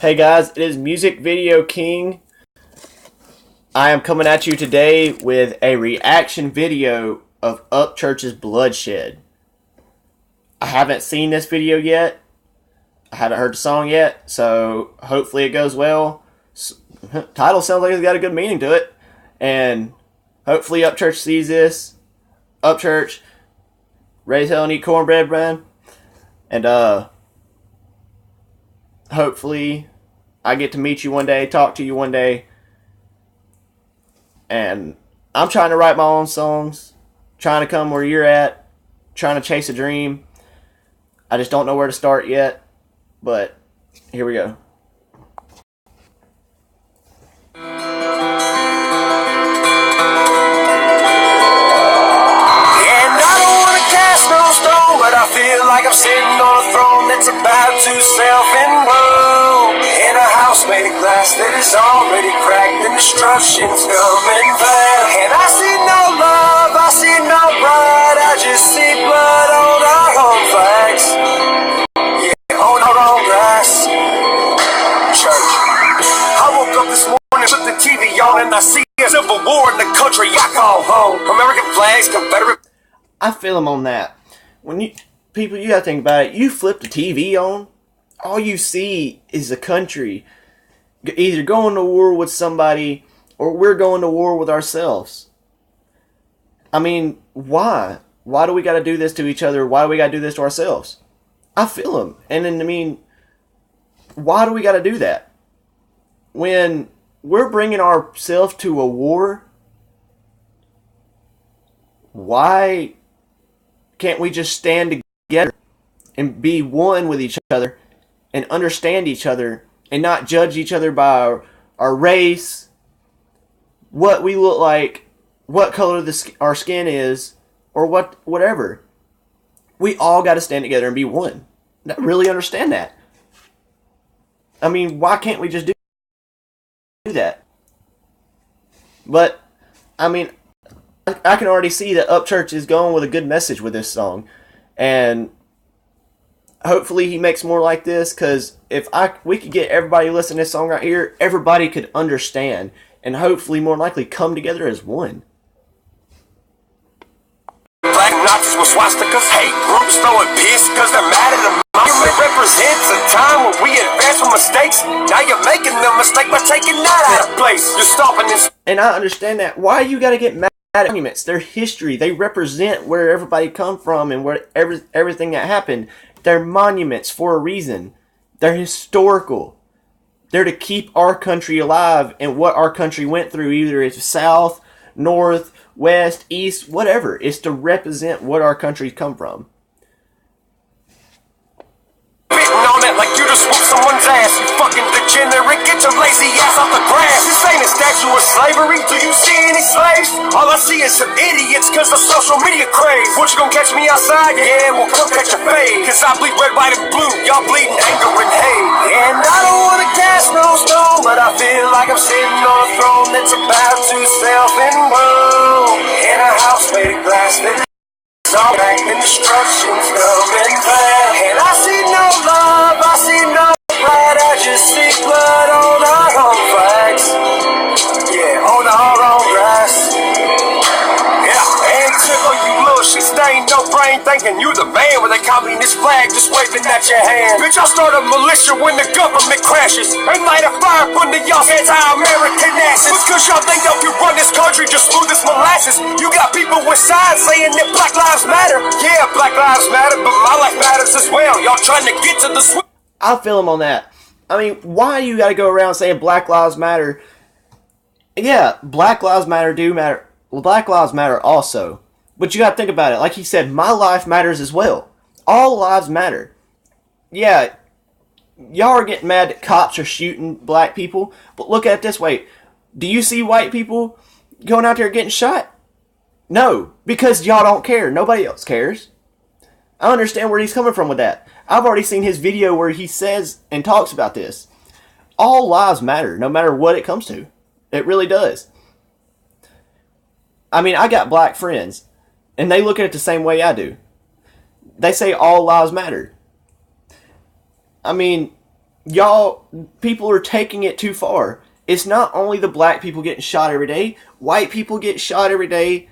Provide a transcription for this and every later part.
Hey guys, it is Music Video King. I am coming at you today with a reaction video of Upchurch's Bloodshed. I haven't seen this video yet. I haven't heard the song yet, so hopefully it goes well. Title sounds like it's got a good meaning to it, and hopefully Upchurch sees this. Upchurch, raise hell and eat cornbread, man. And hopefully I get to meet you one day, talk to you one day. And I'm trying to write my own songs, trying to come where you're at, trying to chase a dream. I just don't know where to start yet, but here we go. I feel like I'm sitting on a throne that's about to self-implode. In a house made of glass that is already cracked and destruction's coming fast. And I see no love, I see no pride, I just see blood on our own flags. Yeah, on our own grass. Church. I woke up this morning, took the TV on, and I see a civil war in the country I call home. American flags, Confederate. I feel them on that. When you gotta think about it. You flip the TV on, all you see is a country either going to war with somebody or we're going to war with ourselves. I mean, why? Why do we gotta do this to each other? Why do we gotta do this to ourselves? I feel them. And then, I mean, why do we gotta do that? When we're bringing ourselves to a war, why can't we just stand together and be one with each other and understand each other and not judge each other by our race, what we look like, what color our skin is, or whatever? We all got to stand together and be one. I really understand that. I mean, why can't we just do that? But, I mean, I can already see that Upchurch is going with a good message with this song, and hopefully he makes more like this. Because if we could get everybody listening to this song right here, everybody could understand, and hopefully more likely come together as one. Black Nazis with swastikas, hate groups throwing piss because they're mad at the monument. Represents a time when we advance from mistakes. Now you're making the mistake by taking that out of place. You're stopping this. And I understand that. Why you gotta get mad? Monuments, their history, they represent where everybody come from and where everything that happened. They're monuments for a reason. They're historical. They're to keep our country alive and what our country went through, either it's south, north, west, east, whatever. It's to represent what our country's come from. On it like you just whooped someone's ass, you fucking degenerate, get your lazy ass off the grass. This ain't a statue of slavery, do you see any slaves? All I see is some idiots cause of social media craze. What, you gonna catch me outside? Yeah, well come catch your fade. Cause I bleed red, white, and blue, y'all bleeding anger and hate. And I don't wanna cast no stone, but I feel like I'm sitting on a throne that's about to self-implode. In a house made of glass that is all back and destruction's coming fast. And I see no love, I see no pride, I just see blood on our own flags. Yeah, on our own grass. Yeah, and tickle you little shit stain, no brain thinking you the man with a communist flag just waving at your hand. Bitch, I'll start a militia when the government crashes and light a fire under y'all's anti-American asses. Because y'all think y'all can run this country just smooth as molasses. You got people with signs saying that Black Lives Matter. Yeah, Black Lives Matter, but my life matters as well. Y'all trying to get to the I feel him on that. I mean, why you gotta go around saying Black Lives Matter? Yeah, Black Lives Matter do matter. Well, Black Lives Matter also. But you gotta think about it. Like he said, my life matters as well. All lives matter. Yeah, y'all are getting mad that cops are shooting black people. But look at it this way. Do you see white people going out there getting shot? No, because y'all don't care. Nobody else cares. I understand where he's coming from with that. I've already seen his video where he says and talks about this. All lives matter, no matter what it comes to. It really does. I mean, I got black friends, and they look at it the same way I do. They say all lives matter. I mean, y'all, people are taking it too far. It's not only the black people getting shot every day. White people get shot every day,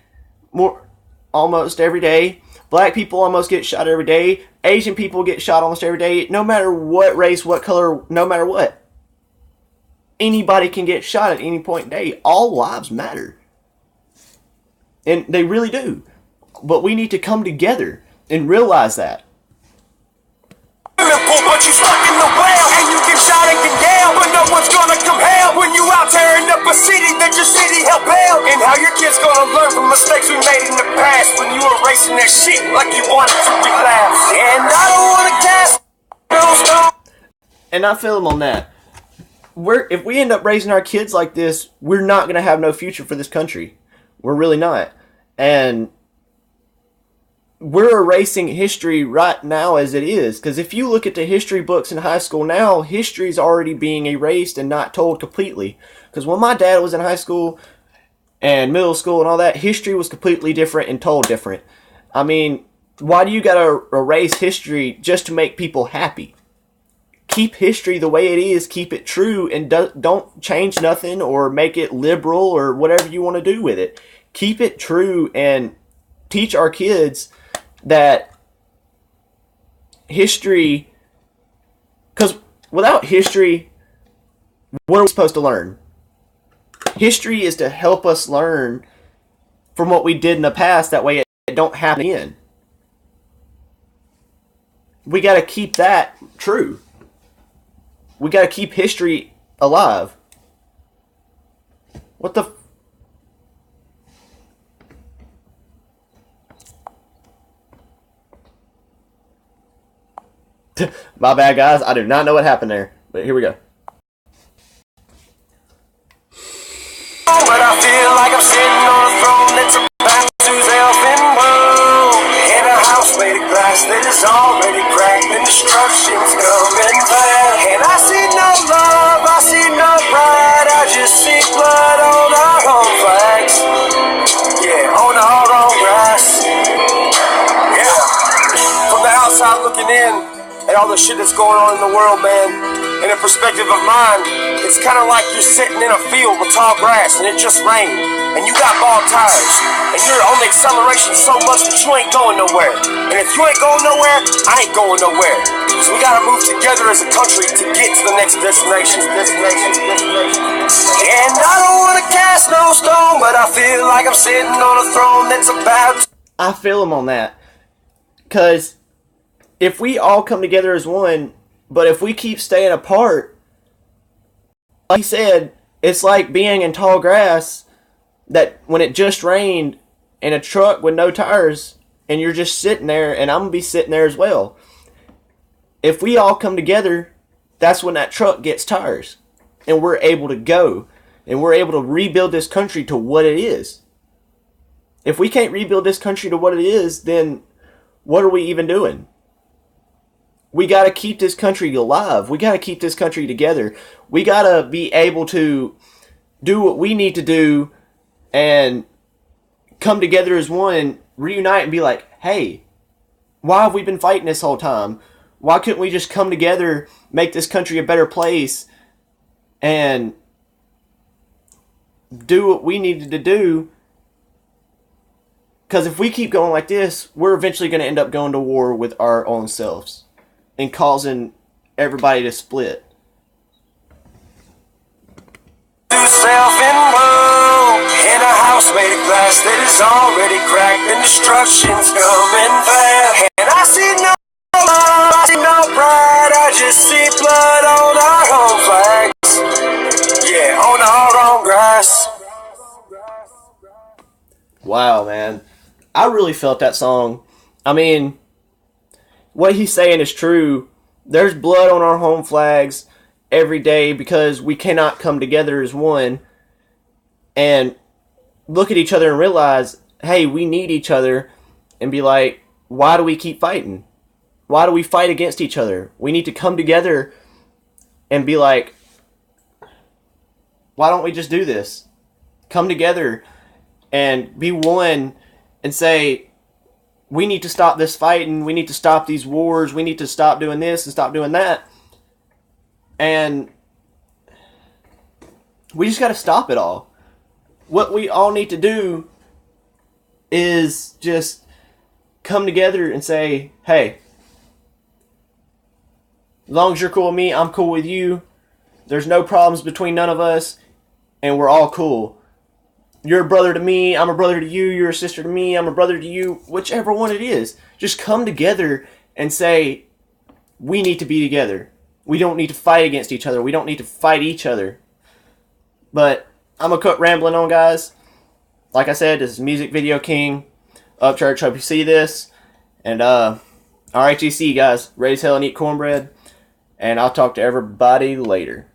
almost every day. Black people almost get shot every day. Asian people get shot almost every day. No matter what race, what color, no matter what. Anybody can get shot at any point in the day. All lives matter. And they really do. But we need to come together and realize that. But you stuck in the well, and you get shot and can yell, but no one's gonna come help when you out tearing up a city that your city helped build. And how your kids gonna learn from mistakes we made in the past when you erasing that shit like you wanted to relapse. And I don't wanna cast no stone. And I feel them on that. If we end up raising our kids like this, we're not gonna have no future for this country. We're really not. And we're erasing history right now as it is. Because if you look at the history books in high school now, history's already being erased and not told completely. Because when my dad was in high school and middle school and all that, history was completely different and told different. I mean, why do you gotta erase history just to make people happy? Keep history the way it is, keep it true, and don't change nothing or make it liberal or whatever you want to do with it. Keep it true and teach our kids that history, because without history, what are we supposed to learn? History is to help us learn from what we did in the past, that way it don't happen again. We got to keep that true. We got to keep history alive. What the My bad, guys. I do not know what happened there. But here we go. But I feel like I'm sitting on a throne that's about to self-implode. In a house made of glass that is already cracked and destruction's coming back. And I see no love, I see no pride, I just see blood on our home flags. Yeah, on our own grass. Yeah. From the outside looking in, and all the shit that's going on in the world, man, in a perspective of mine, it's kind of like you're sitting in a field with tall grass and it just rained, and you got bald tires, and you're on the acceleration so much that you ain't going nowhere. And if you ain't going nowhere, I ain't going nowhere. So we gotta move together as a country to get to the next destination. And I don't wanna cast no stone, but I feel like I'm sitting on a throne that's about to... I feel him on that. Because if we all come together as one, but if we keep staying apart, like he said, it's like being in tall grass that when it just rained in a truck with no tires and you're just sitting there, and I'm going to be sitting there as well. If we all come together, that's when that truck gets tires and we're able to go and we're able to rebuild this country to what it is. If we can't rebuild this country to what it is, then what are we even doing? We got to keep this country alive. We got to keep this country together. We got to be able to do what we need to do and come together as one, reunite and be like, hey, why have we been fighting this whole time? Why couldn't we just come together, make this country a better place, and do what we needed to do? Because if we keep going like this, we're eventually going to end up going to war with our own selves and causing everybody to split. Self-implode in a house made of glass that is already cracked and destruction's coming fast. And I see no love, I see no pride, I just see blood on our home flags. Yeah, on our own grass. Wow, man. I really felt that song. I mean, what he's saying is true. There's blood on our home flags every day because we cannot come together as one and look at each other and realize, hey, we need each other, and be like, why do we keep fighting? Why do we fight against each other? We need to come together and be like, why don't we just do this? Come together and be one and say, we need to stop this fighting, we need to stop these wars, we need to stop doing this and stop doing that. And we just got to stop it all. What we all need to do is just come together and say, hey, as long as you're cool with me, I'm cool with you. There's no problems between none of us, and we're all cool. You're a brother to me, I'm a brother to you, you're a sister to me, I'm a brother to you, whichever one it is. Just come together and say, we need to be together. We don't need to fight against each other. We don't need to fight each other. But I'm going to quit rambling on, guys. Like I said, this is Music Video King. Upchurch, hope you see this. And, RHEC, guys. Raise hell and eat cornbread. And I'll talk to everybody later.